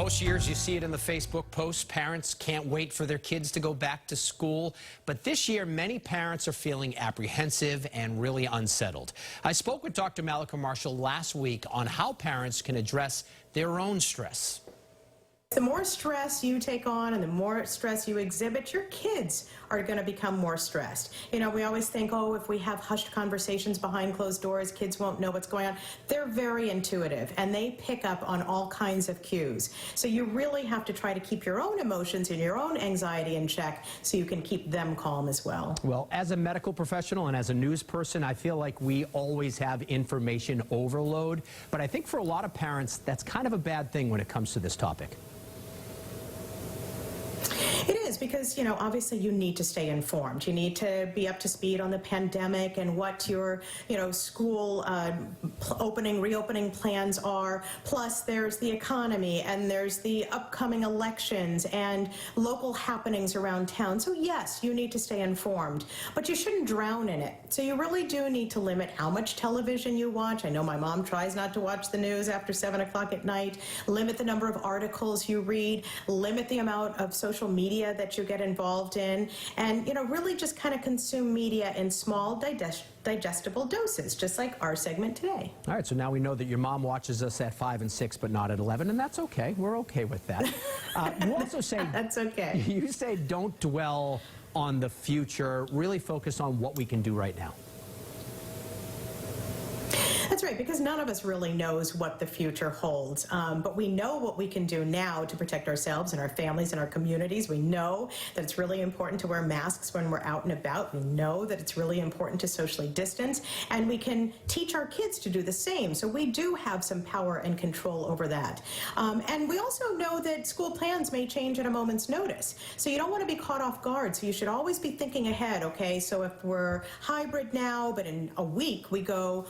Most years you see it in the Facebook posts. Parents can't wait for their kids to go back to school. But this year, many parents are feeling apprehensive and really unsettled. I spoke with Dr. Mallika Marshall last week on how parents can address their own stress. The more stress you take on and the more stress you exhibit, your kids are going to become more stressed. You know, we always think, oh, if we have hushed conversations behind closed doors, kids won't know what's going on. They're very intuitive, and they pick up on all kinds of cues. So you really have to try to keep your own emotions and your own anxiety in check so you can keep them calm as well. Well, as a medical professional and as a news person, I feel like we always have information overload. But I think for a lot of parents, that's kind of a bad thing when it comes to this topic. It is because, you know, obviously you need to stay informed. You need to be up to speed on the pandemic and what your, school reopening plans are. Plus, there's the economy and there's the upcoming elections and local happenings around town. So yes, you need to stay informed, but you shouldn't drown in it. So you really do need to limit how much television you watch. I know my mom tries not to watch the news after 7 o'clock at night. Limit the number of articles you read. Limit the amount of social media that you get involved in, and really just kind of consume media in small digestible doses, just like our segment today. All right, so now we know that your mom watches us at 5 and 6 but not at 11, and that's okay. We're okay with that. You also say that's okay. You say don't dwell on the future, really focus on what we can do right now. That's right, because none of us really knows what the future holds, but we know what we can do now to protect ourselves and our families and our communities. We know that it's really important to wear masks when we're out and about. We know that it's really important to socially distance, and we can teach our kids to do the same. So we do have some power and control over that. And we also know that school plans may change at a moment's notice. So you don't want to be caught off guard. So you should always be thinking ahead, okay? So if we're hybrid now, but in a week we go,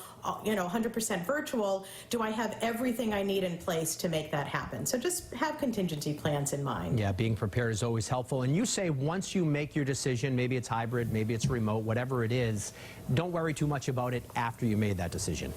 100% virtual, do I have everything I need in place to make that happen? So just have contingency plans in mind. Yeah, being prepared is always helpful. And you say once you make your decision, maybe it's hybrid, maybe it's remote, whatever it is, don't worry too much about it after you made that decision.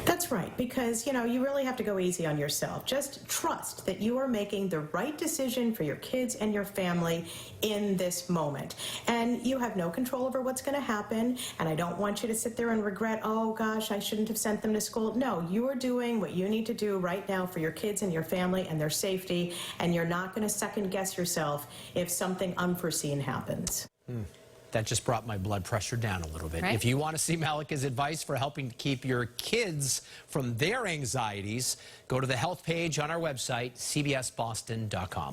That's right, because you really have to go easy on yourself. Just trust that you are making the right decision for your kids and your family in this moment. And you have no control over what's going to happen, and I don't want you to sit there and regret, oh gosh, I shouldn't have sent them to school. No, you are doing what you need to do right now for your kids and your family and their safety, and you're not going to second guess yourself if something unforeseen happens. That just brought my blood pressure down a little bit. Right? If you want to see Mallika's advice for helping to keep your kids from their anxieties, go to the health page on our website, cbsboston.com.